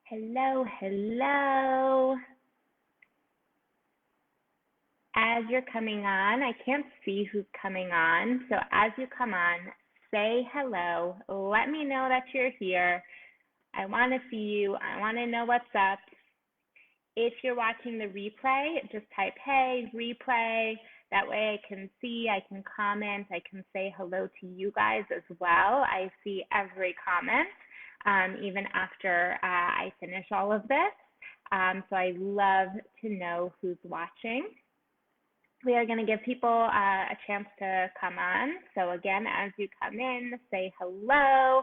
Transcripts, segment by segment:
Hello, hello. As you're coming on, I can't see who's coming on. So as you come on, say hello. Let me know that you're here. I want to see you. I want to know what's up. If you're watching the replay, just type, hey, replay. That way I can see, I can comment, I can say hello to you guys as well. I see every comment, even after I finish all of this. So I love to know who's watching. We are going to give people a chance to come on. So again, as you come in, say hello.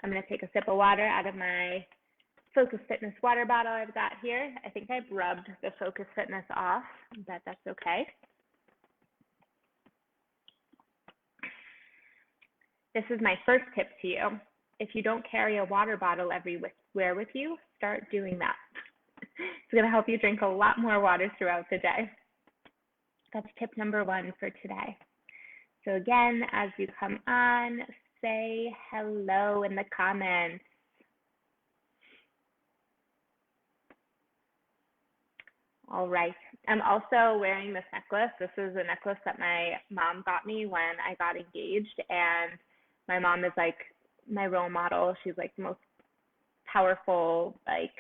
I'm going to take a sip of water out of my Focus Fitness water bottle I've got here. I think I've rubbed the Focus Fitness off, but that's okay. This is my first tip to you. If you don't carry a water bottle everywhere with you, start doing that. It's going to help you drink a lot more water throughout the day. That's tip number 1 for today. So again, as you come on, say hello in the comments. All right. I'm also wearing this necklace. This is a necklace that my mom got me when I got engaged, and my mom is like my role model. She's like the most powerful, like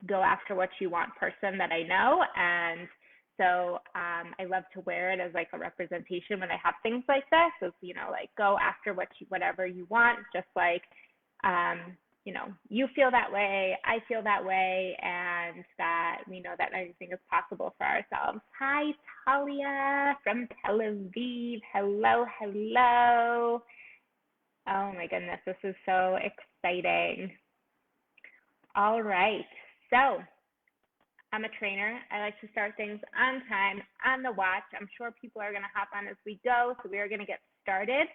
go after what you want person that I know. And so I love to wear it as like a representation when I have things like this, is, you know, like go after whatever you want, just like, you know, you feel that way, I feel that way, and that we know that anything is possible for ourselves. Hi, Talia from Tel Aviv. Hello, hello. Oh my goodness, this is so exciting. All right, so I'm a trainer. I like to start things on time, on the watch. I'm sure people are going to hop on as we go, so we are going to get started.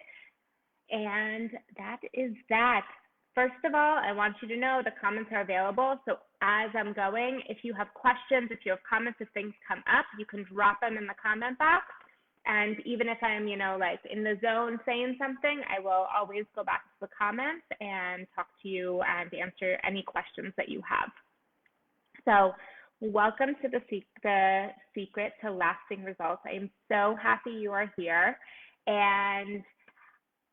And that is that. First of all, I want you to know the comments are available. So as I'm going, if you have questions, if you have comments, if things come up, you can drop them in the comment box. And even if I'm, you know, like in the zone saying something, I will always go back to the comments and talk to you and answer any questions that you have. So welcome to the secret to lasting results. I am so happy you are here. And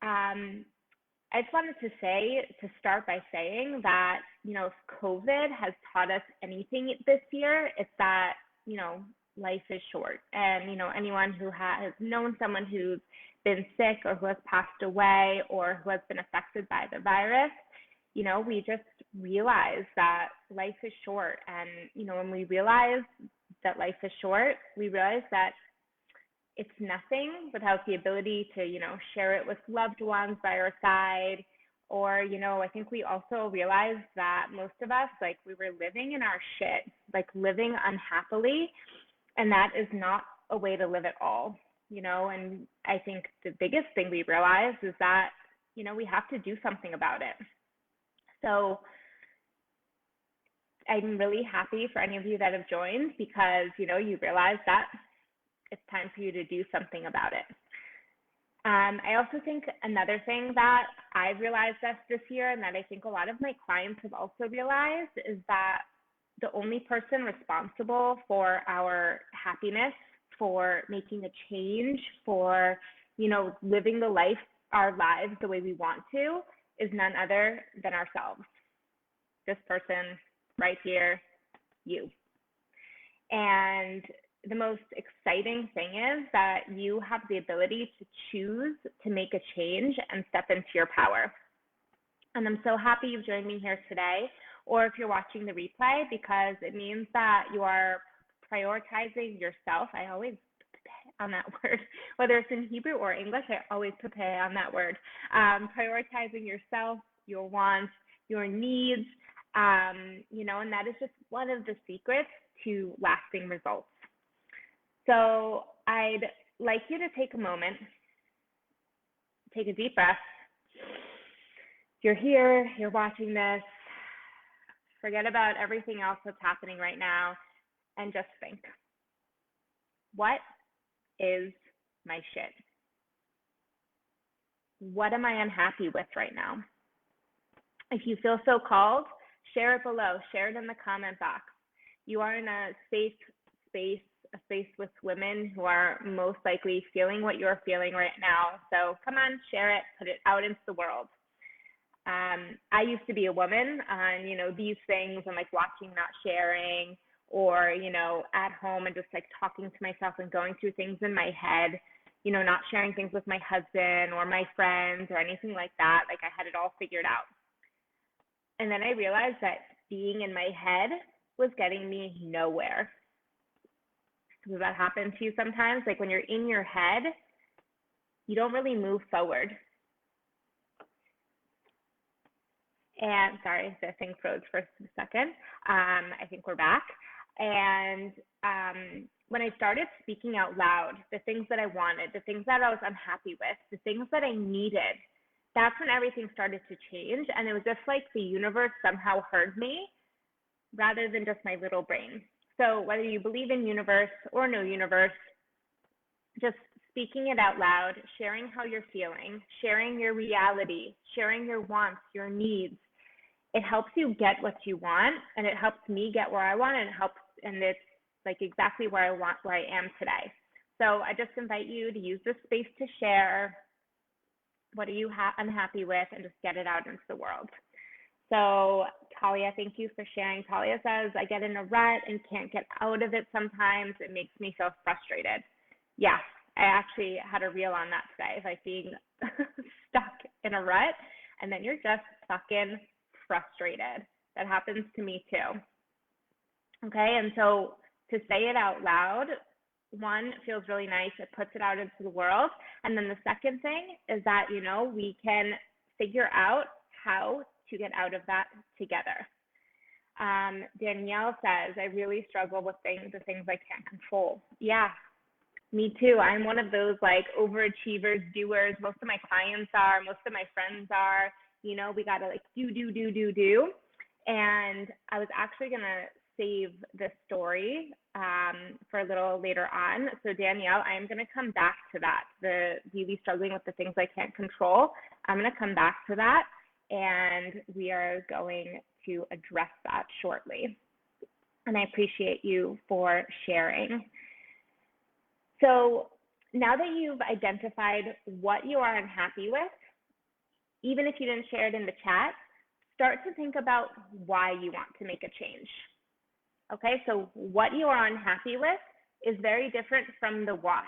I just wanted to start by saying that, you know, if COVID has taught us anything this year, it's that, you know, life is short. And, you know, anyone who has known someone who's been sick or who has passed away or who has been affected by the virus, you know, we just realize that life is short. And, you know, when we realize that life is short, we realize that it's nothing without the ability to, you know, share it with loved ones by our side. Or, you know, I think we also realized that most of us, like, we were living in our shit, like living unhappily. And that is not a way to live at all, you know. And I think the biggest thing we realized is that, you know, we have to do something about it. So I'm really happy for any of you that have joined, because, you know, you realize that it's time for you to do something about it. I also think another thing that I've realized this year, and that I think a lot of my clients have also realized, is that the only person responsible for our happiness, for making a change, for, you know, living our lives the way we want to, is none other than ourselves. This person right here, you. And the most exciting thing is that you have the ability to choose to make a change and step into your power. And I'm so happy you've joined me here today, or if you're watching the replay, because it means that you are prioritizing yourself. I always on that word, whether it's in Hebrew or English, I always prepare on that word. Prioritizing yourself, your wants, your needs, you know, and that is just one of the secrets to lasting results. So I'd like you to take a moment, take a deep breath. You're here, you're watching this, forget about everything else that's happening right now, and just think, what is my shit? What am I unhappy with right now? If you feel so called, Share it below. Share it in the comment box. You are in a safe space, a space with women who are most likely feeling what you're feeling right now. So come on, share it, put it out into the world. I used to be a woman on, these things and like watching, not sharing, or, at home and just like talking to myself and going through things in my head, not sharing things with my husband or my friends or anything like that. Like I had it all figured out. And then I realized that being in my head was getting me nowhere. Does that happen to you sometimes? Like when you're in your head, you don't really move forward. And sorry, the thing froze for a second. I think we're back. And when I started speaking out loud, the things that I wanted, the things that I was unhappy with, the things that I needed, that's when everything started to change. And it was just like the universe somehow heard me rather than just my little brain. So whether you believe in universe or no universe, just speaking it out loud, sharing how you're feeling, sharing your reality, sharing your wants, your needs, it helps you get what you want, and it helps me get where I want, and it's like exactly where I am today. So I just invite you to use this space to share what are you unhappy with, and just get it out into the world. So Talia, thank you for sharing. Talia says, I get in a rut and can't get out of it sometimes. It makes me feel frustrated. Yes, I actually had a reel on that today, like being stuck in a rut, and then you're just fucking frustrated. That happens to me too. Okay, and so to say it out loud, one, feels really nice. It puts it out into the world. And then the second thing is that, we can figure out how to get out of that together. Danielle says, I really struggle with the things I can't control. Yeah, me too. I'm one of those like overachievers, doers. Most of my clients are, most of my friends are, we got to like do. And I was actually going to save this story for a little later on. So Danielle, I am going to come back to that, the really struggling with the things I can't control. I'm going to come back to that, and we are going to address that shortly. And I appreciate you for sharing. So now that you've identified what you are unhappy with, even if you didn't share it in the chat, start to think about why you want to make a change. Okay, so what you are unhappy with is very different from the why.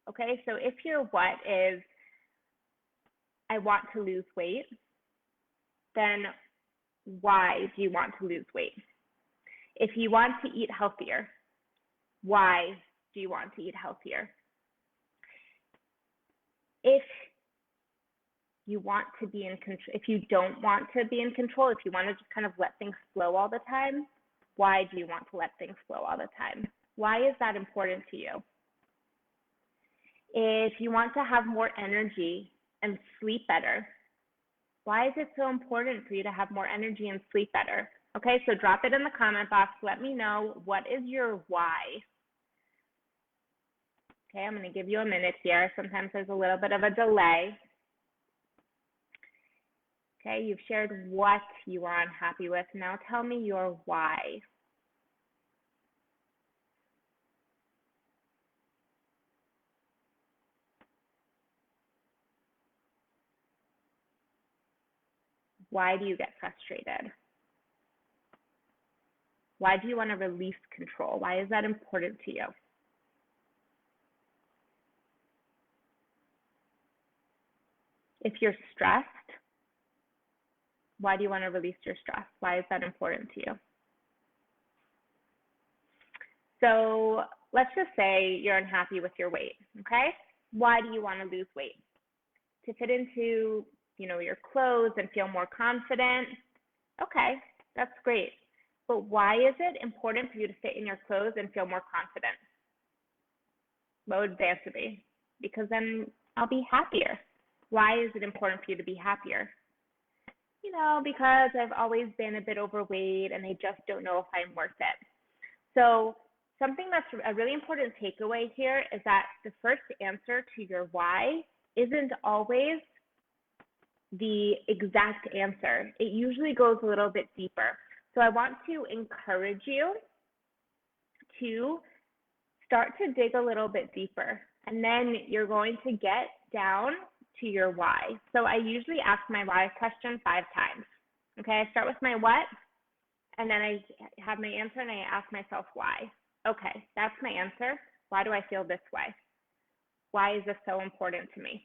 Okay, so if your what is, I want to lose weight, then why do you want to lose weight? If you want to eat healthier, why do you want to eat healthier? If you want to be in control, if you don't want to be in control, if you want to just kind of let things flow all the time, why do you want to let things flow all the time? Why is that important to you? If you want to have more energy and sleep better, why is it so important for you to have more energy and sleep better? Okay, so drop it in the comment box. Let me know, what is your why? Okay, I'm going to give you a minute here. Sometimes there's a little bit of a delay. Okay, you've shared what you are unhappy with. Now tell me your why. Why do you get frustrated? Why do you want to release control? Why is that important to you? If you're stressed, why do you want to release your stress? Why is that important to you? So let's just say you're unhappy with your weight, okay? Why do you want to lose weight? To fit into, your clothes and feel more confident? Okay, that's great. But why is it important for you to fit in your clothes and feel more confident? What would the answer be? Because then I'll be happier. Why is it important for you to be happier? Because I've always been a bit overweight and I just don't know if I'm worth it. So something that's a really important takeaway here is that the first answer to your why isn't always the exact answer. It usually goes a little bit deeper. So I want to encourage you to start to dig a little bit deeper. And then you're going to get down to your why. So I usually ask my why question 5 times. Okay, I start with my what, and then I have my answer and I ask myself why. Okay, that's my answer. Why do I feel this way? Why is this so important to me?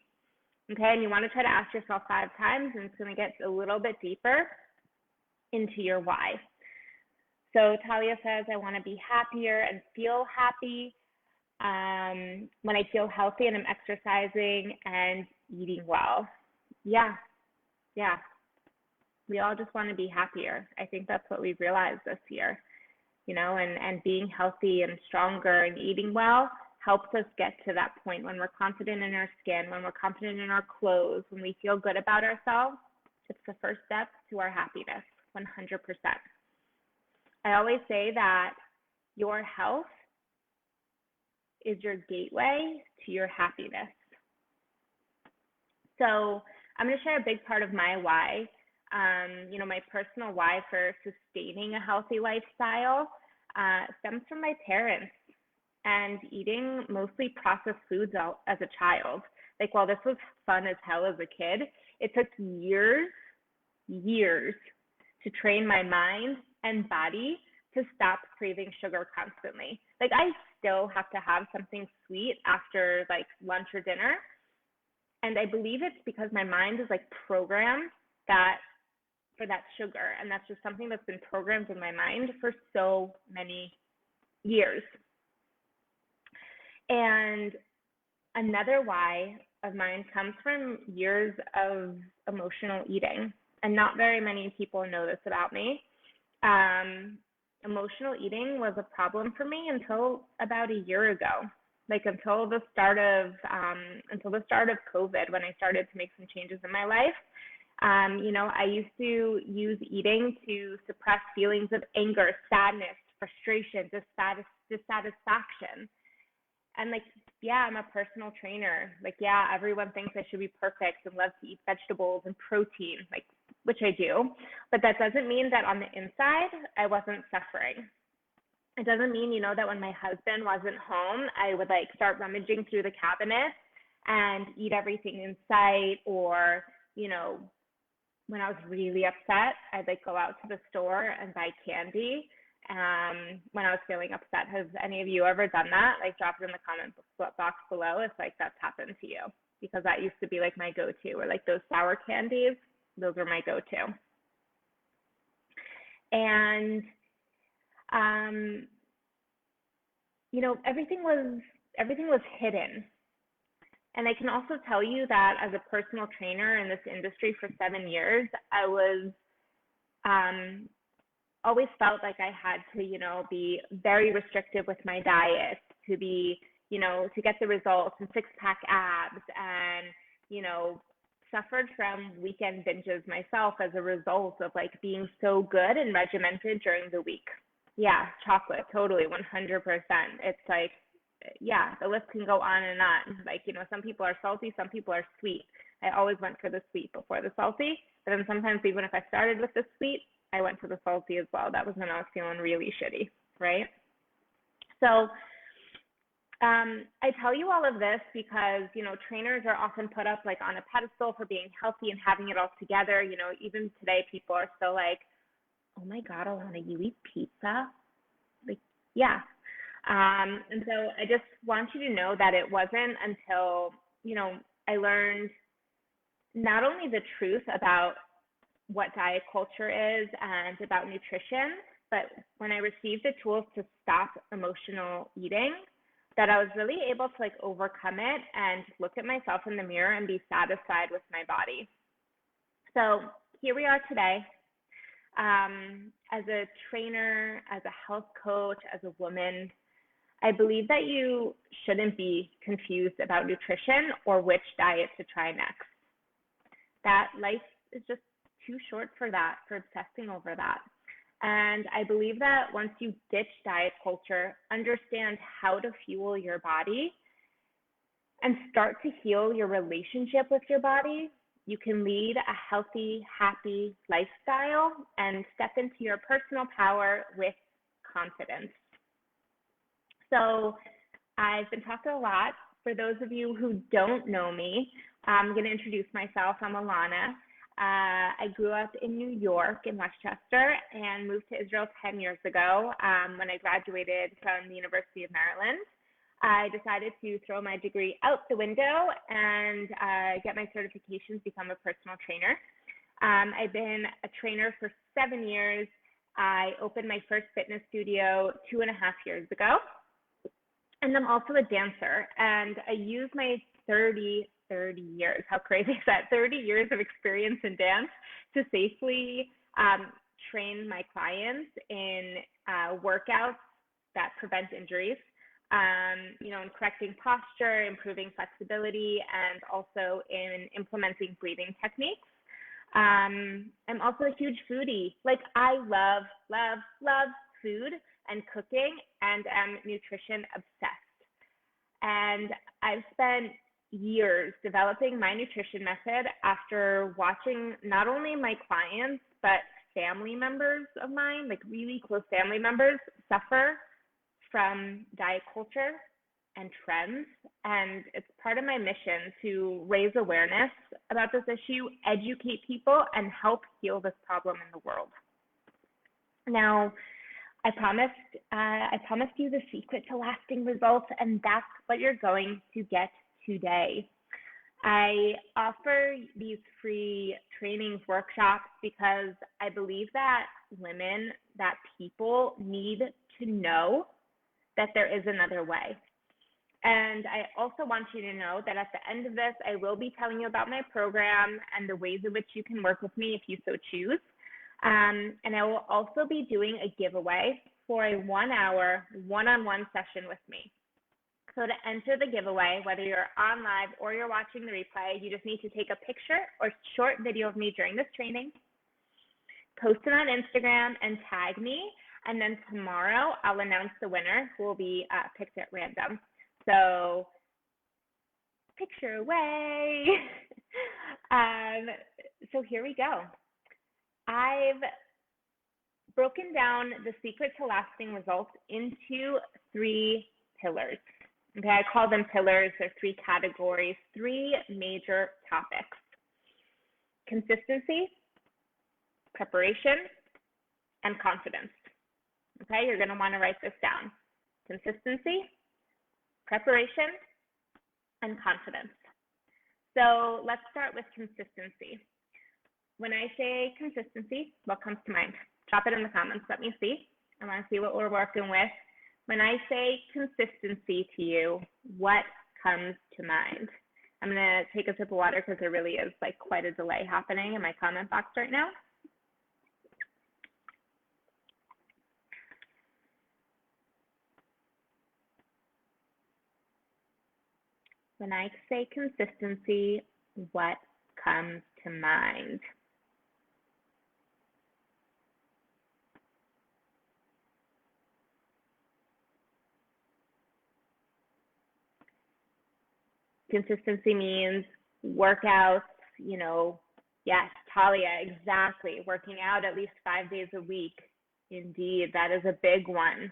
Okay, and you want to try to ask yourself 5 times, and it's going to get a little bit deeper into your why. So Talia says, I want to be happier and feel happy when I feel healthy and I'm exercising and eating well. Yeah. We all just want to be happier. I think that's what we've realized this year, and being healthy and stronger and eating well helps us get to that point when we're confident in our skin, when we're confident in our clothes, when we feel good about ourselves. It's the first step to our happiness, 100%. I always say that your health is your gateway to your happiness. So I'm going to share a big part of my why. My personal why for sustaining a healthy lifestyle stems from my parents and eating mostly processed foods as a child. Like, while this was fun as hell as a kid, it took years to train my mind and body to stop craving sugar constantly. Like, I still have to have something sweet after like lunch or dinner. And I believe it's because my mind is like programmed for that sugar. And that's just something that's been programmed in my mind for so many years. And another why of mine comes from years of emotional eating. And not very many people know this about me. Emotional eating was a problem for me until about a year ago. Like, until the start of COVID, when I started to make some changes in my life. I used to use eating to suppress feelings of anger, sadness, frustration, dissatisfaction. And like, yeah, I'm a personal trainer. Like, yeah, everyone thinks I should be perfect and love to eat vegetables and protein, like, which I do. But that doesn't mean that on the inside, I wasn't suffering. It doesn't mean, that when my husband wasn't home, I would like start rummaging through the cabinet and eat everything in sight, or, when I was really upset, I'd like go out to the store and buy candy when I was feeling upset. Has any of you ever done that? Like, drop it in the comment box below if like that's happened to you, because that used to be like my go-to, or like those sour candies. Those were my go-to. And everything was hidden. And I can also tell you that as a personal trainer in this industry for 7 years, I was always felt like I had to, be very restrictive with my diet to be, to get the results and 6-pack abs, and, suffered from weekend binges myself as a result of like being so good and regimented during the week. Yeah, chocolate, totally, 100%. It's like, yeah, the list can go on and on. Like, some people are salty, some people are sweet. I always went for the sweet before the salty, but then sometimes even if I started with the sweet, I went for the salty as well. That was when I was feeling really shitty, right? So I tell you all of this because, trainers are often put up like on a pedestal for being healthy and having it all together. Even today, people are still like, oh my God, Alana, you eat pizza? Like, yeah. And so I just want you to know that it wasn't until, I learned not only the truth about what diet culture is and about nutrition, but when I received the tools to stop emotional eating, that I was really able to like overcome it and look at myself in the mirror and be satisfied with my body. So here we are today. As a trainer, as a health coach, as a woman, I believe that you shouldn't be confused about nutrition or which diet to try next. That life is just too short for that, for obsessing over that. And I believe that once you ditch diet culture, understand how to fuel your body and start to heal your relationship with your body, you can lead a healthy, happy lifestyle and step into your personal power with confidence. So I've been talking a lot. For those of you who don't know me, I'm going to introduce myself. I'm Alana. I grew up in New York, in Westchester, and moved to Israel 10 years ago when I graduated from the University of Maryland. I decided to throw my degree out the window and get my certifications, become a personal trainer. I've been a trainer for 7 years. I opened my first fitness studio 2.5 years ago. And I'm also a dancer, and I use my 30 years, how crazy is that, 30 years of experience in dance to safely train my clients in workouts that prevent injuries, in correcting posture, improving flexibility, and also in implementing breathing techniques. I'm also a huge foodie. Like, I love food and cooking, and am nutrition obsessed. And I've spent years developing my nutrition method after watching not only my clients, but family members of mine, like really close family members, suffer from diet culture and trends. And it's part of my mission to raise awareness about this issue, educate people, and help heal this problem in the world. Now, I promised you the secret to lasting results, and that's what you're going to get today. I offer these free trainings, workshops, because I believe that women, that people need to know that there is another way. And I also want you to know that at the end of this, I will be telling you about my program and the ways in which you can work with me if you so choose. And I will also be doing a giveaway for a 1-hour one-on-one session with me. So to enter the giveaway, whether you're on live or you're watching the replay, you just need to take a picture or short video of me during this training, post it on Instagram, and tag me. And then tomorrow, I'll announce the winner, who will be picked at random. So picture away. So here we go. I've broken down the secret to lasting results into 3 pillars. Okay, I call them pillars. They're 3 categories, 3 major topics: consistency, preparation, and confidence. Okay, you're going to want to write this down: consistency, preparation, and confidence. So let's start with consistency. When I say consistency, what comes to mind? Drop it in the comments. Let me see. I want to see what we're working with. When I say consistency to you, what comes to mind? I'm going to take a sip of water because there really is like quite a delay happening in my comment box right now. When I say consistency, what comes to mind? Consistency means workouts, yes, Talia, exactly. Working out at least 5 days a week. Indeed, that is a big one.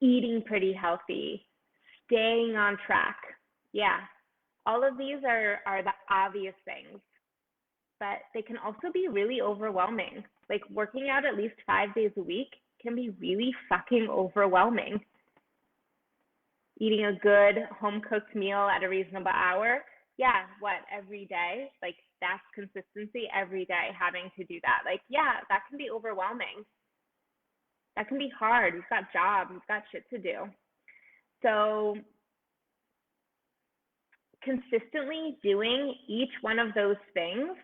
Eating pretty healthy, staying on track. Yeah, all of these are the obvious things, but they can also be really overwhelming. Like, working out at least 5 days a week can be really fucking overwhelming. Eating a good home-cooked meal at a reasonable hour, yeah, every day? Like, that's consistency every day, having to do that. Like, yeah, that can be overwhelming. That can be hard. You've got jobs, you've got shit to do. So consistently doing each one of those things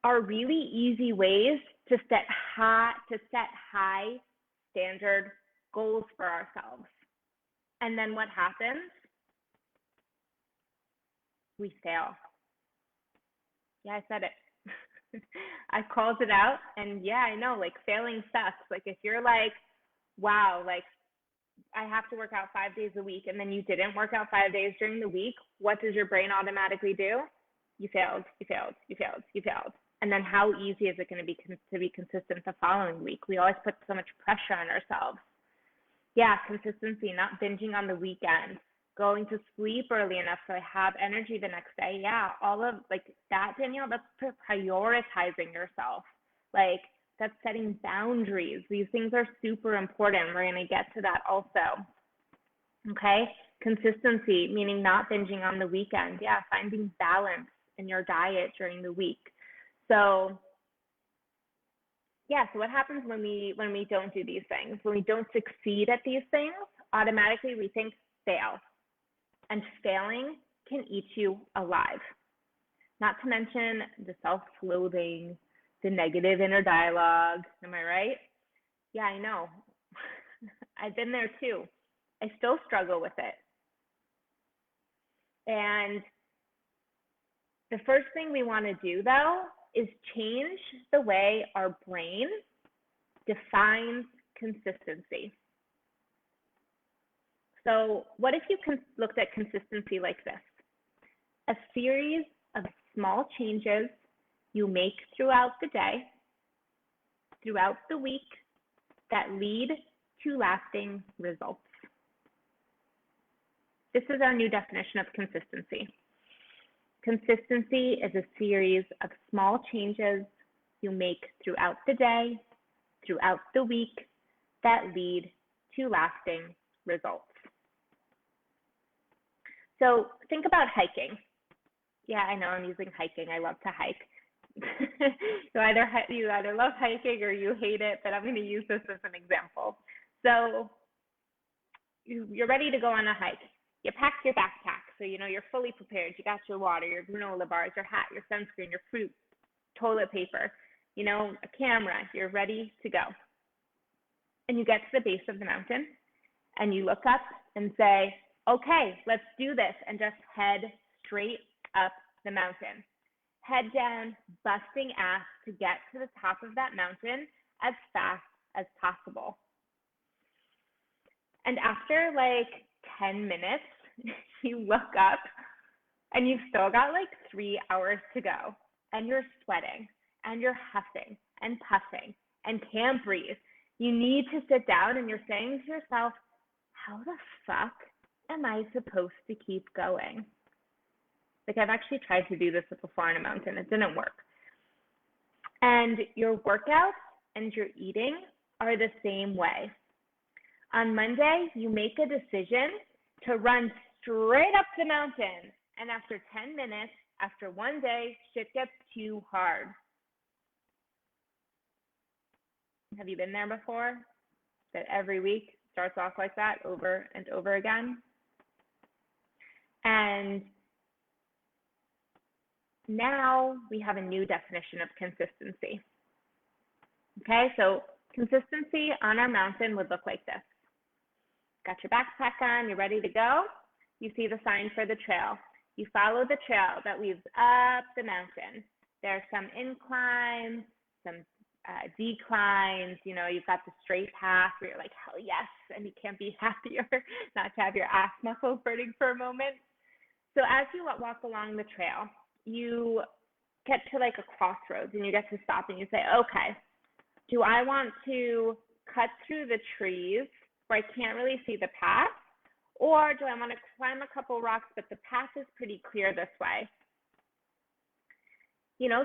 are really easy ways to set high standard goals for ourselves. And then what happens? We fail. Yeah, I said it. I called it out, and yeah, I know, like, failing sucks. Like, if you're like, wow, like, I have to work out 5 days a week, and then you didn't work out 5 days during the week, what does your brain automatically do? You failed, you failed, you failed, you failed. And then how easy is it going to be consistent the following week? We always put so much pressure on ourselves. Yeah, consistency, not binging on the weekend, going to sleep early enough so I have energy the next day. Yeah, all of like that, Danielle, that's prioritizing yourself. Like that's setting boundaries. These things are super important. We're going to get to that also. Okay, consistency, meaning not binging on the weekend. Yeah, finding balance in your diet during the week. So yeah, so what happens when we don't do these things? When we don't succeed at these things, automatically we think fail. And failing can eat you alive. Not to mention the self-loathing, the negative inner dialogue. Am I right? Yeah, I know. I've been there too. I still struggle with it. And the first thing we want to do, though, is change the way our brain defines consistency. So what if you looked at consistency like this? A series of small changes you make throughout the day, throughout the week, that lead to lasting results. This is our new definition of consistency. Consistency is a series of small changes you make throughout the day, throughout the week, that lead to lasting results. So think about hiking. Yeah, I know I'm using hiking. I love to hike. you either love hiking or you hate it, but I'm going to use this as an example. So you're ready to go on a hike. You packed your backpack, so you're fully prepared. You got your water, your granola bars, your hat, your sunscreen, your fruit, toilet paper, a camera. You're ready to go. And you get to the base of the mountain, and you look up and say, okay, let's do this, and just head straight up the mountain. Head down, busting ass to get to the top of that mountain as fast as possible. And after like 10 minutes, you look up and you've still got like 3 hours to go, and you're sweating and you're huffing and puffing and can't breathe. You need to sit down and you're saying to yourself, how the fuck am I supposed to keep going? Like I've actually tried to do this before on a mountain. It didn't work. And your workouts and your eating are the same way. On Monday, you make a decision to run straight up the mountain. And after 10 minutes, after one day, shit gets too hard. Have you been there before? That every week starts off like that over and over again? And now we have a new definition of consistency. Okay, so consistency on our mountain would look like this. Got your backpack on, you're ready to go. You see the sign for the trail. You follow the trail that leads up the mountain. There are some inclines, some declines. You've got the straight path where you're like, hell yes, and you can't be happier not to have your ass muscles burning for a moment. So as you walk along the trail, you get to like a crossroads and you get to stop and you say, okay, do I want to cut through the trees where I can't really see the path? Or do I want to climb a couple rocks, but the path is pretty clear this way?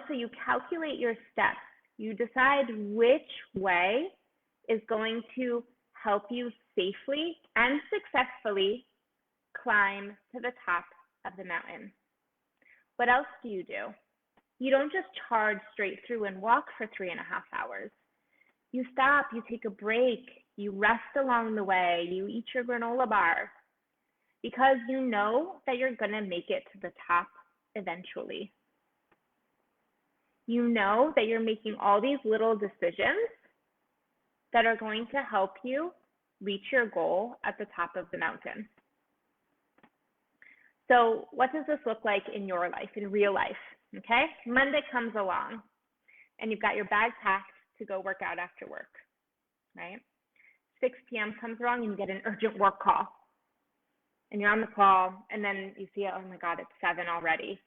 So you calculate your steps. You decide which way is going to help you safely and successfully climb to the top of the mountain. What else do? You don't just charge straight through and walk for 3.5 hours. You stop, you take a break, you rest along the way, you eat your granola bar, because you know that you're going to make it to the top eventually. You know that you're making all these little decisions that are going to help you reach your goal at the top of the mountain. So what does this look like in your life, in real life? Okay, Monday comes along and you've got your bag packed to go work out after work, right? 6 p.m. comes around and you get an urgent work call. And you're on the call, and then you see, oh my God, it's 7 already.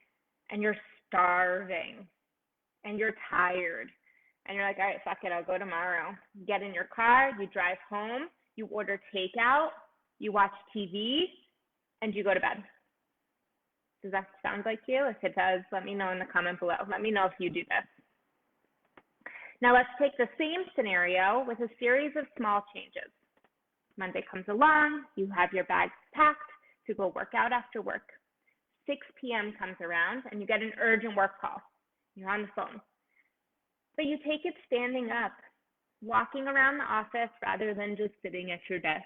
And you're starving, and you're tired. And you're like, all right, fuck it, I'll go tomorrow. You get in your car, you drive home, you order takeout, you watch TV, and you go to bed. Does that sound like you? If it does, let me know in the comment below. Let me know if you do this. Now let's take the same scenario with a series of small changes. Monday comes along, you have your bags packed to go work out after work. 6 p.m. comes around and you get an urgent work call. You're on the phone. But you take it standing up, walking around the office rather than just sitting at your desk.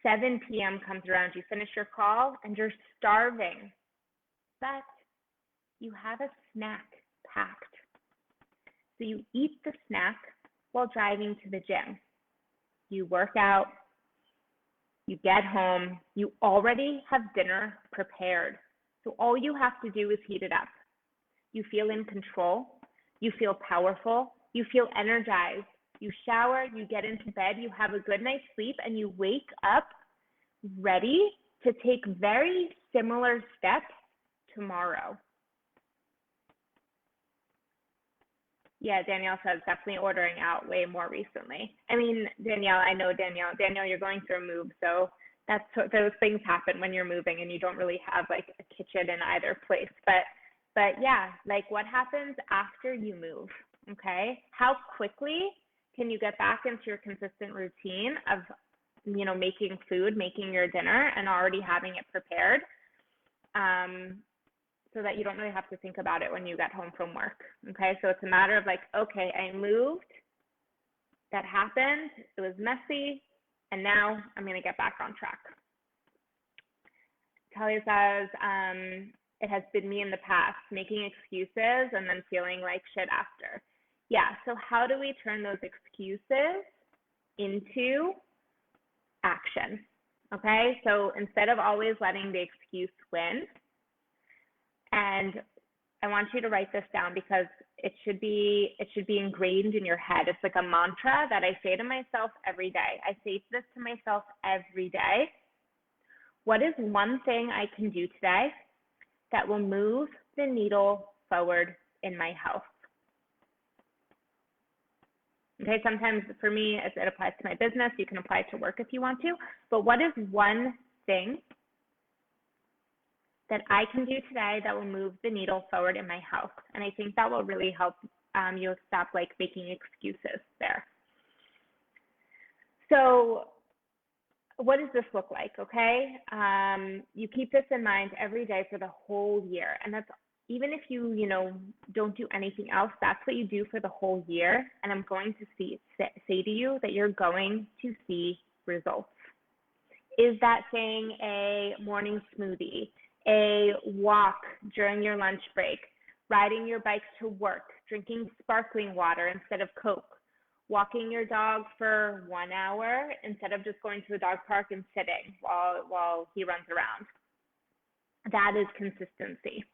7 p.m. comes around, you finish your call and you're starving, but you have a snack packed. So you eat the snack while driving to the gym. You work out, you get home, you already have dinner prepared. So all you have to do is heat it up. You feel in control, you feel powerful, you feel energized. You shower, you get into bed, you have a good night's sleep, and you wake up ready to take very similar steps tomorrow. Yeah, Danielle says definitely ordering out way more recently. I mean, Danielle, I know Danielle. Danielle, you're going through a move, so those things happen when you're moving and you don't really have like a kitchen in either place. But yeah, like what happens after you move? Okay, how quickly can you get back into your consistent routine of, you know, making food, making your dinner, and already having it prepared? So that you don't really have to think about it when you get home from work. Okay, so it's a matter of like, okay, I moved, that happened, it was messy, and now I'm gonna get back on track. Talia says, it has been me in the past, making excuses and then feeling like shit after. Yeah, so how do we turn those excuses into action? Okay, so instead of always letting the excuse win, and I want you to write this down because it should be ingrained in your head. It's like a mantra that I say to myself every day. I say this to myself every day. What is one thing I can do today that will move the needle forward in my health? Okay, sometimes for me, it applies to my business. You can apply it to work if you want to. But what is one thing that I can do today that will move the needle forward in my health? And I think that will really help you stop like making excuses there. So what does this look like? Okay, you keep this in mind every day for the whole year, and that's even if you don't do anything else, that's what you do for the whole year. And I'm going to say to you that you're going to see results. Is that saying a morning smoothie, a walk during your lunch break, riding your bike to work, drinking sparkling water instead of Coke, walking your dog for 1 hour instead of just going to the dog park and sitting while he runs around? That is consistency.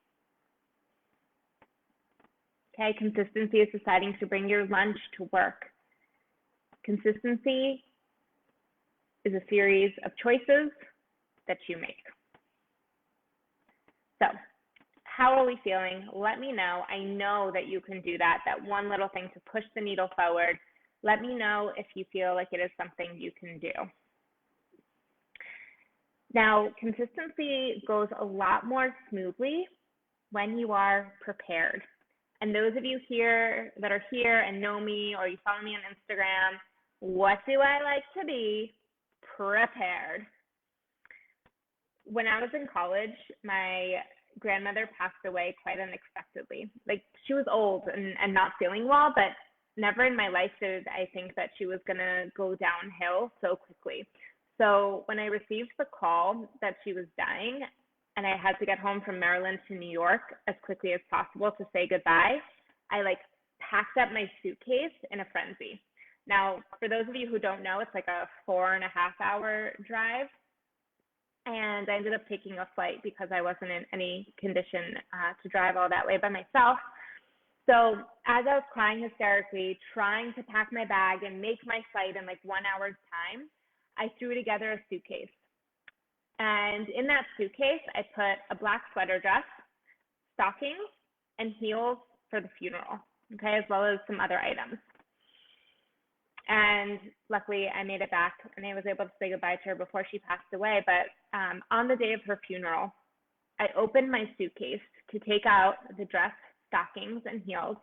Okay, consistency is deciding to bring your lunch to work. Consistency is a series of choices that you make. So, how are we feeling? Let me know. I know that you can do that one little thing to push the needle forward. Let me know if you feel like it is something you can do. Now, consistency goes a lot more smoothly when you are prepared. And those of you here that are here and know me, or you follow me on Instagram, what do I like to be? Prepared. When I was in college, my grandmother passed away quite unexpectedly. Like, she was old and not feeling well, but never in my life did I think that she was gonna go downhill so quickly. So when I received the call that she was dying, and I had to get home from Maryland to New York as quickly as possible to say goodbye, I packed up my suitcase in a frenzy. Now, for those of you who don't know, it's like a 4.5-hour drive. And I ended up taking a flight because I wasn't in any condition to drive all that way by myself. So as I was crying hysterically, trying to pack my bag and make my flight in like 1 hour's time, I threw together a suitcase. And in that suitcase, I put a black sweater dress, stockings, and heels for the funeral, okay, as well as some other items. And luckily, I made it back and I was able to say goodbye to her before she passed away. But on the day of her funeral, I opened my suitcase to take out the dress, stockings, and heels.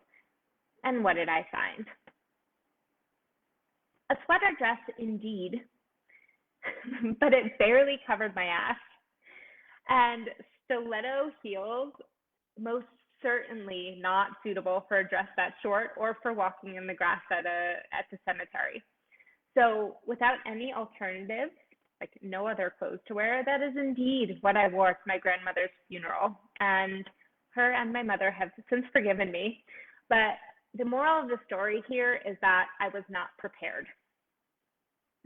And what did I find? A sweater dress indeed, but it barely covered my ass. And stiletto heels, most certainly not suitable for a dress that short or for walking in the grass at the cemetery. So without any alternatives, like no other clothes to wear, that is indeed what I wore to my grandmother's funeral. And her and my mother have since forgiven me. But the moral of the story here is that I was not prepared.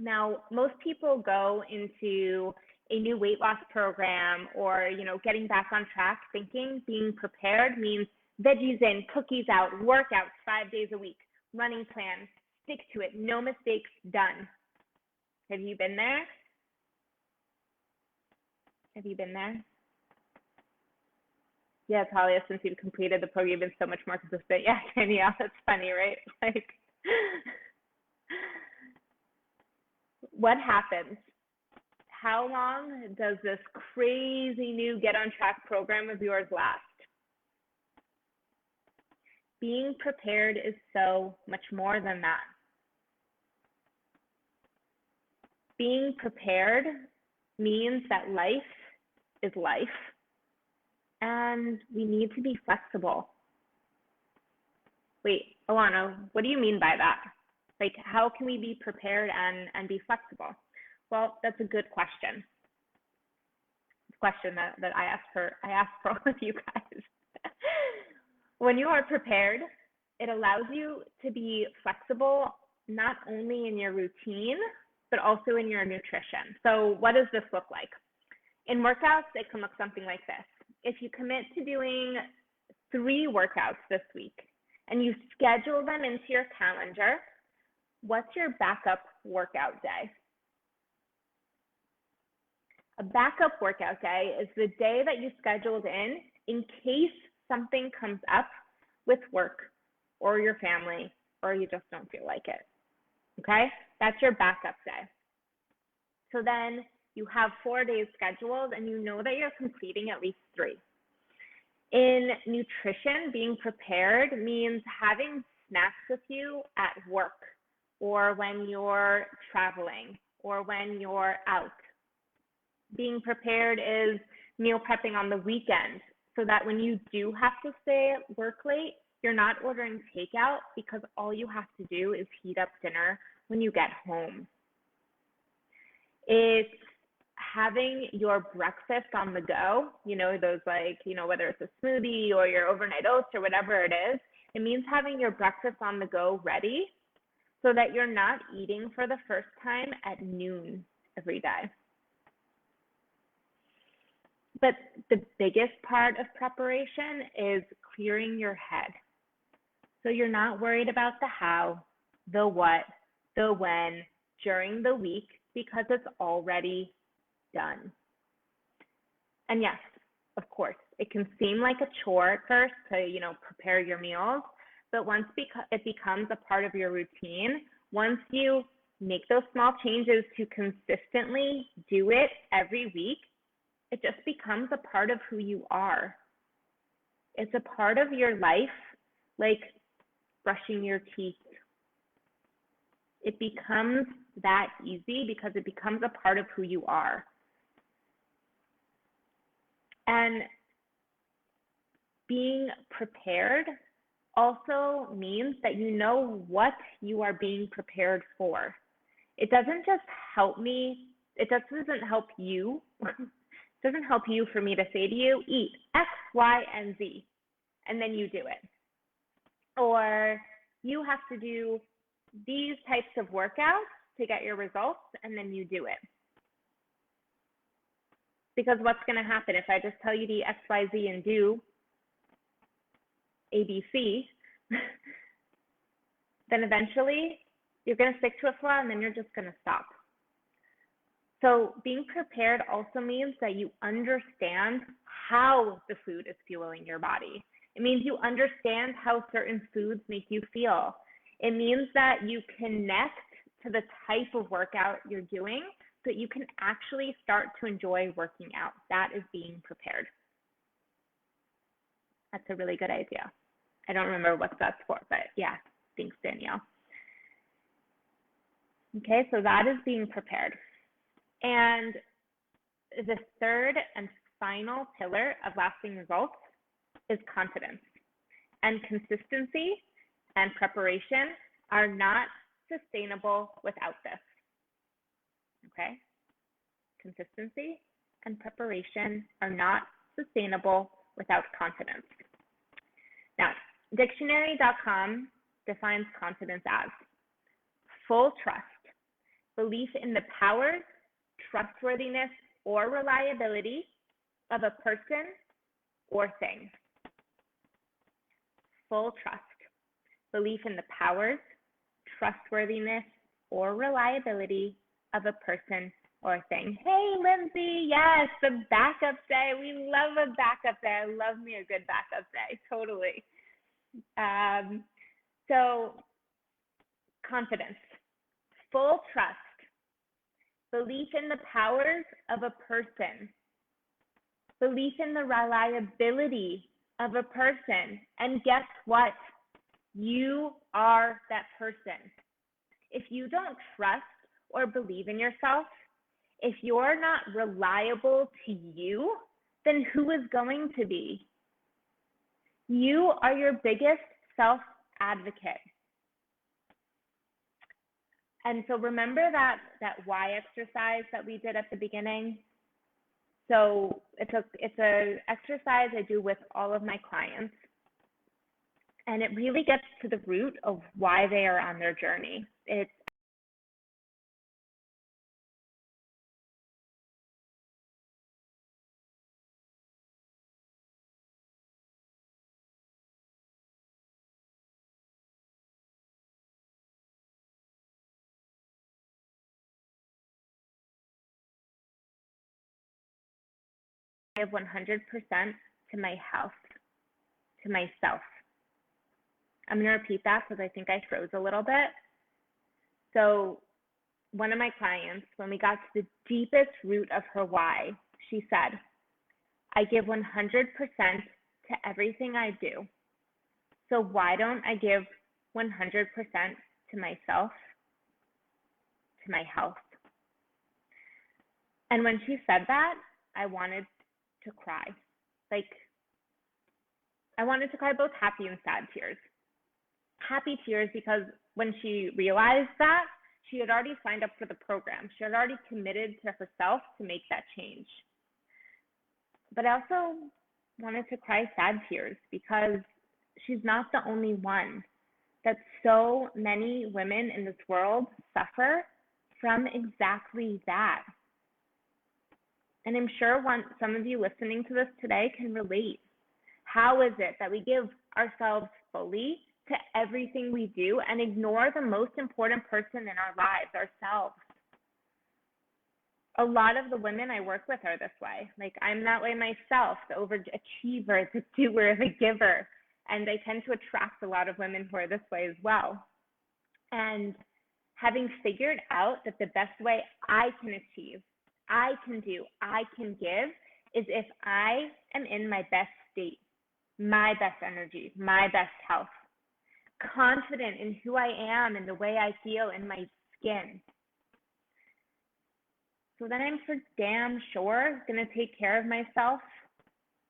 Now, most people go into a new weight loss program or, getting back on track thinking being prepared means veggies in, cookies out, workouts 5 days a week, running plan, stick to it, no mistakes, done. Have you been there? Have you been there? Yeah, Talia, since you've completed the program, you've been so much more consistent. Yeah, yeah, that's funny, right? Like, what happens? How long does this crazy new Get on Track program of yours last? Being prepared is so much more than that. Being prepared means that life is life, and we need to be flexible. Wait, Alana, what do you mean by that? Like, how can we be prepared and be flexible? Well, that's a good question. It's a question that I asked for all of you guys. When you are prepared, it allows you to be flexible not only in your routine, but also in your nutrition. So what does this look like? In workouts, it can look something like this. If you commit to doing 3 workouts this week and you schedule them into your calendar, what's your backup workout day? A backup workout day is the day that you scheduled in case something comes up with work or your family or you just don't feel like it. Okay? That's your backup day. So then you have 4 days scheduled and you know that you're completing at least 3. In nutrition, being prepared means having snacks with you at work or when you're traveling or when you're out. Being prepared is meal prepping on the weekend so that when you do have to stay at work late, you're not ordering takeout because all you have to do is heat up dinner when you get home. It's having your breakfast on the go, those whether it's a smoothie or your overnight oats or whatever it is, it means having your breakfast on the go ready so that you're not eating for the first time at noon every day. But the biggest part of preparation is clearing your head. So you're not worried about the how, the what, the when during the week because it's already done. And yes, of course, it can seem like a chore at first to, prepare your meals, but once it becomes a part of your routine, once you make those small changes to consistently do it every week, it just becomes a part of who you are. It's a part of your life, like brushing your teeth. It becomes that easy because it becomes a part of who you are. And being prepared also means that you know what you are being prepared for. It doesn't just help me, it doesn't help you. It doesn't help you for me to say to you, eat X, Y, and Z, and then you do it. Or you have to do these types of workouts to get your results, and then you do it. Because what's going to happen if I just tell you to eat X, Y, Z and do ABC? then eventually you're going to stick to it for a while and then you're just going to stop. So being prepared also means that you understand how the food is fueling your body. It means you understand how certain foods make you feel. It means that you connect to the type of workout you're doing so that you can actually start to enjoy working out. That is being prepared. That's a really good idea. I don't remember what that's for, but yeah, thanks, Danielle. Okay, so that is being prepared. And the third and final pillar of lasting results is confidence. And consistency and preparation are not sustainable without this. Okay? Consistency and preparation are not sustainable without confidence. Now, dictionary.com defines confidence as full trust, belief in the powers, trustworthiness, or reliability of a person or thing. Full trust, belief in the powers, trustworthiness, or reliability of a person or thing. Hey, Lindsay, yes, the backup day. We love a backup day. I love me a good backup day, totally. So confidence, full trust, belief in the powers of a person, belief in the reliability of a person. And guess what? You are that person. If you don't trust or believe in yourself, if you're not reliable to you, then who is going to be? You are your biggest self-advocate. And so remember that why exercise that we did at the beginning? So it's a exercise I do with all of my clients. And it really gets to the root of why they are on their journey. It's give 100% to my health, to myself. I'm going to repeat that because I think I froze a little bit. So one of my clients, when we got to the deepest root of her why, she said, I give 100% to everything I do. So why don't I give 100% to myself, to my health? And when she said that, I wanted to cry. Like, I wanted to cry both happy and sad tears. Happy tears because when she realized that, she had already signed up for the program. She had already committed to herself to make that change. But I also wanted to cry sad tears because she's not the only one. That so many women in this world suffer from exactly that. And I'm sure some of you listening to this today can relate. How is it that we give ourselves fully to everything we do and ignore the most important person in our lives, ourselves? A lot of the women I work with are this way. Like, I'm that way myself, the overachiever, the doer, the giver. And I tend to attract a lot of women who are this way as well. And having figured out that the best way I can achieve, I can do, I can give is if I am in my best state, my best energy, my best health, confident in who I am and the way I feel in my skin. So then I'm for damn sure going to take care of myself,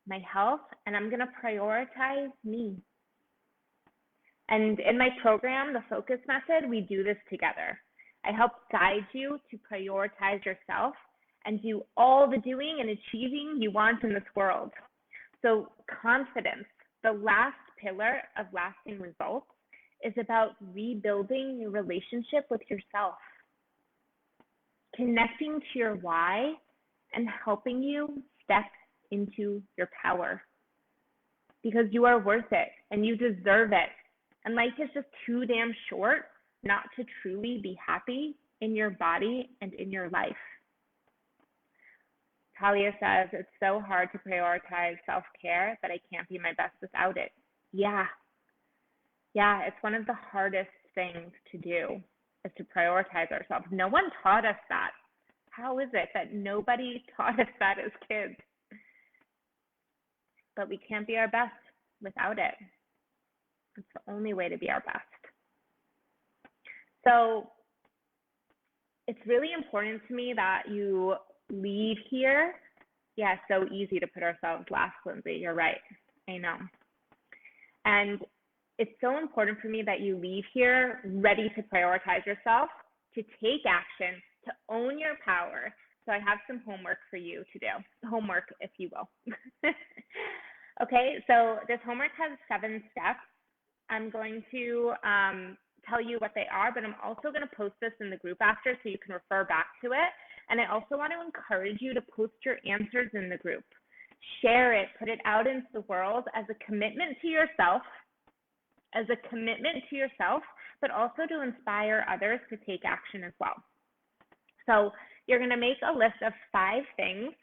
my health, and I'm going to prioritize me. And in my program, the Focus Method, we do this together. I help guide you to prioritize yourself and do all the doing and achieving you want in this world. So confidence, the last pillar of lasting results, is about rebuilding your relationship with yourself, connecting to your why, and helping you step into your power. Because you are worth it and you deserve it. And life is just too damn short not to truly be happy in your body and in your life. Talia says, it's so hard to prioritize self-care that I can't be my best without it. Yeah, it's one of the hardest things to do is to prioritize ourselves. No one taught us that. How is it that nobody taught us that as kids? But we can't be our best without it. It's the only way to be our best. So it's really important to me that you leave here. Yeah, so easy to put ourselves last, Lindsay. You're right. I know. And it's so important for me that you leave here ready to prioritize yourself, to take action, to own your power. So I have some homework for you to do. Homework, if you will. Okay, so this homework has 7 steps. I'm going to tell you what they are, but I'm also going to post this in the group after so you can refer back to it. And I also want to encourage you to post your answers in the group. Share it, put it out into the world as a commitment to yourself, but also to inspire others to take action as well. So you're going to make a list of 5 things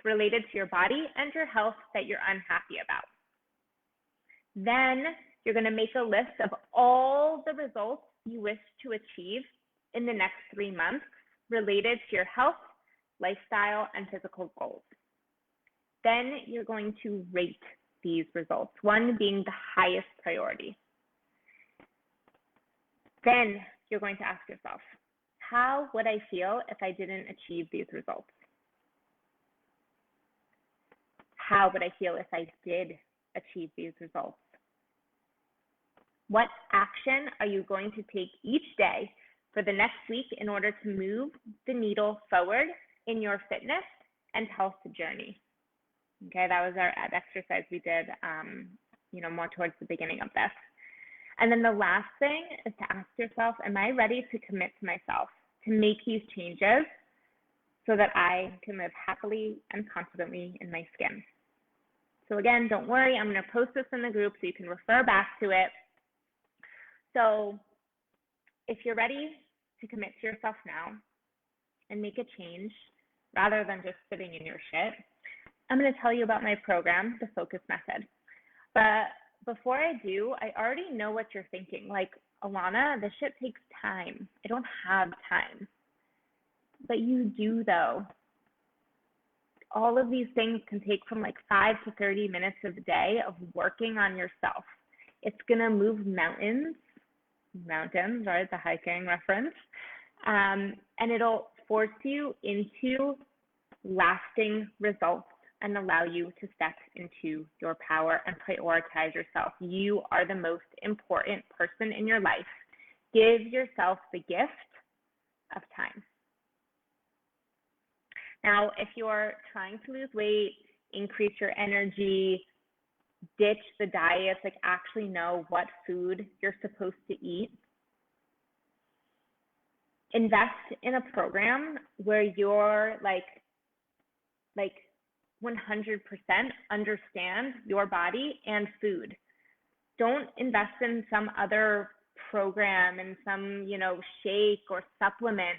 related to your body and your health that you're unhappy about. Then you're going to make a list of all the results you wish to achieve in the next 3 months related to your health, lifestyle, and physical goals. Then you're going to rate these results, 1 being the highest priority. Then you're going to ask yourself, how would I feel if I didn't achieve these results? How would I feel if I did achieve these results? What action are you going to take each day for the next week in order to move the needle forward in your fitness and health journey? Okay, that was our exercise we did, more towards the beginning of this. And then the last thing is to ask yourself, am I ready to commit to myself to make these changes so that I can live happily and confidently in my skin? So again, don't worry, I'm going to post this in the group so you can refer back to it. So if you're ready to commit to yourself now and make a change rather than just sitting in your shit, I'm going to tell you about my program, the Focus Method. But before I do, I already know what you're thinking. Like, Alana, this shit takes time. I don't have time. But you do, though. All of these things can take from like 5 to 30 minutes of the day of working on yourself. It's going to move mountains, right? The hiking reference. And it'll force you into lasting results and allow you to step into your power and prioritize yourself. You are the most important person in your life. Give yourself the gift of time. Now, if you're trying to lose weight, increase your energy, ditch the diets, like actually know what food you're supposed to eat, invest in a program where you're like 100% understand your body and food. Don't invest in some other program and some, shake or supplement,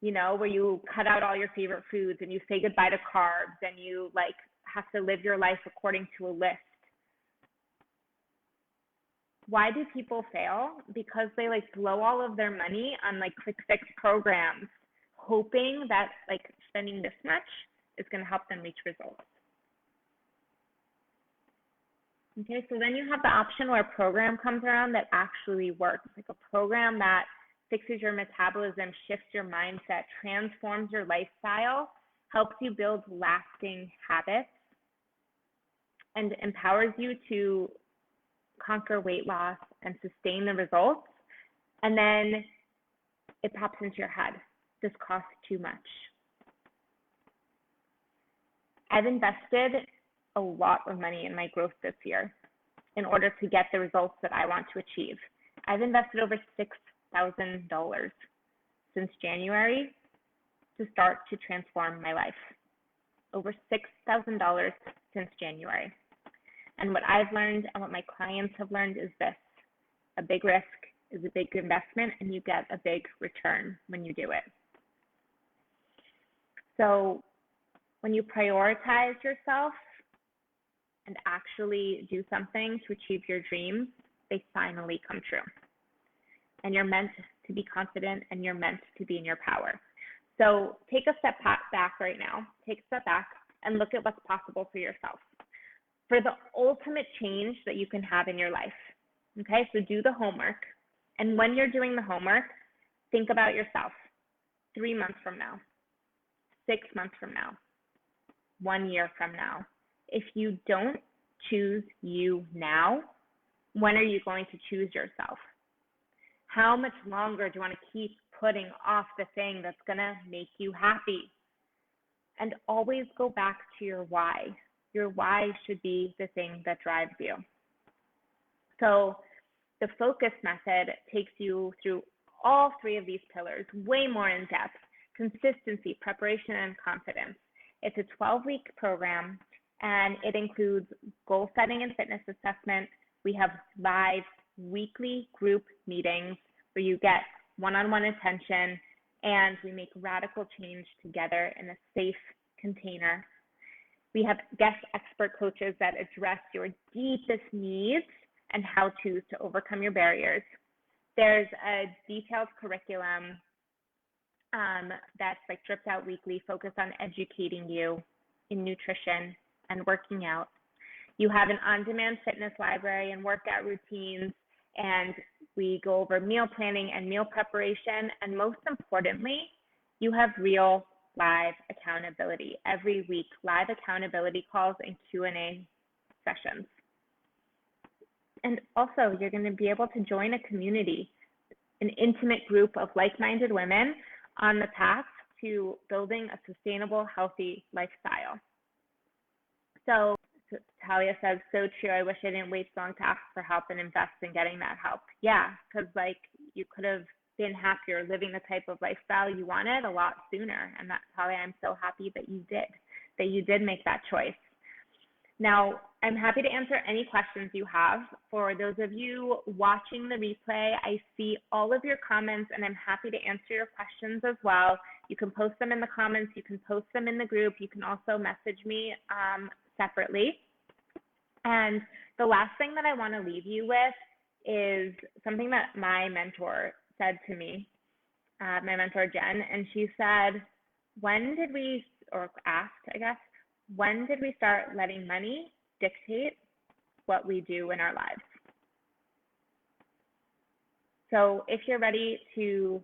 where you cut out all your favorite foods and you say goodbye to carbs and you have to live your life according to a list. Why do people fail? Because they blow all of their money on quick fix programs, hoping that spending this much is going to help them reach results. Okay, so then you have the option where a program comes around that actually works, like a program that fixes your metabolism, shifts your mindset, transforms your lifestyle, helps you build lasting habits, and empowers you to conquer weight loss and sustain the results. And then it pops into your head, this costs too much. I've invested a lot of money in my growth this year in order to get the results that I want to achieve. I've invested over $6,000 since January to start to transform my life. Over $6,000 since January. And what I've learned and what my clients have learned is this: a big risk is a big investment, and you get a big return when you do it. So when you prioritize yourself and actually do something to achieve your dreams, they finally come true. And you're meant to be confident, and you're meant to be in your power. So take a step back right now. Take a step back and look at what's possible for yourself, for the ultimate change that you can have in your life. Okay, so do the homework. And when you're doing the homework, think about yourself 3 months from now, 6 months from now, 1 year from now. If you don't choose you now, when are you going to choose yourself? How much longer do you want to keep putting off the thing that's going to make you happy? And always go back to your why. Your why should be the thing that drives you. So the focus method takes you through all 3 of these pillars, way more in depth: consistency, preparation, and confidence. It's a 12-week program, and it includes goal setting and fitness assessment. We have live weekly group meetings where you get one-on-one attention, and we make radical change together in a safe container. We have guest expert coaches that address your deepest needs and how-tos to overcome your barriers. There's a detailed curriculum that's like dripped out weekly, focused on educating you in nutrition and working out. You have an on-demand fitness library and workout routines, and we go over meal planning and meal preparation. And most importantly, you have real live accountability every week, live accountability calls and Q&A sessions. And also, you're going to be able to join a community, an intimate group of like-minded women on the path to building a sustainable, healthy lifestyle. So Talia says, so true. I wish I didn't wait so long to ask for help and invest in getting that help. Yeah, because like you could have been happier living the type of lifestyle you wanted a lot sooner. And that, Talia, I'm so happy that you did make that choice. Now, I'm happy to answer any questions you have. For those of you watching the replay, I see all of your comments, and I'm happy to answer your questions as well. You can post them in the comments. You can post them in the group. You can also message me separately. And the last thing that I want to leave you with is something that my mentor said to me, my mentor Jen, and she said, when did we start letting money dictate what we do in our lives? So if you're ready to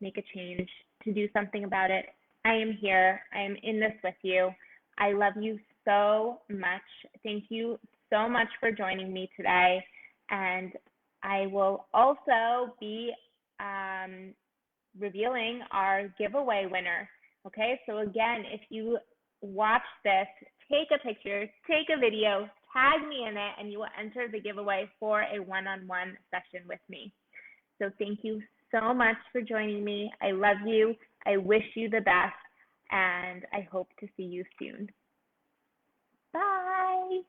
make a change, to do something about it, I am here. I am in this with you. I love you so much. Thank you so much for joining me today. And I will also be revealing our giveaway winner. Okay, so again, if you watch this, take a picture, take a video, tag me in it, and you will enter the giveaway for a one-on-one session with me. So thank you so much for joining me. I love you. I wish you the best, and I hope to see you soon. Bye.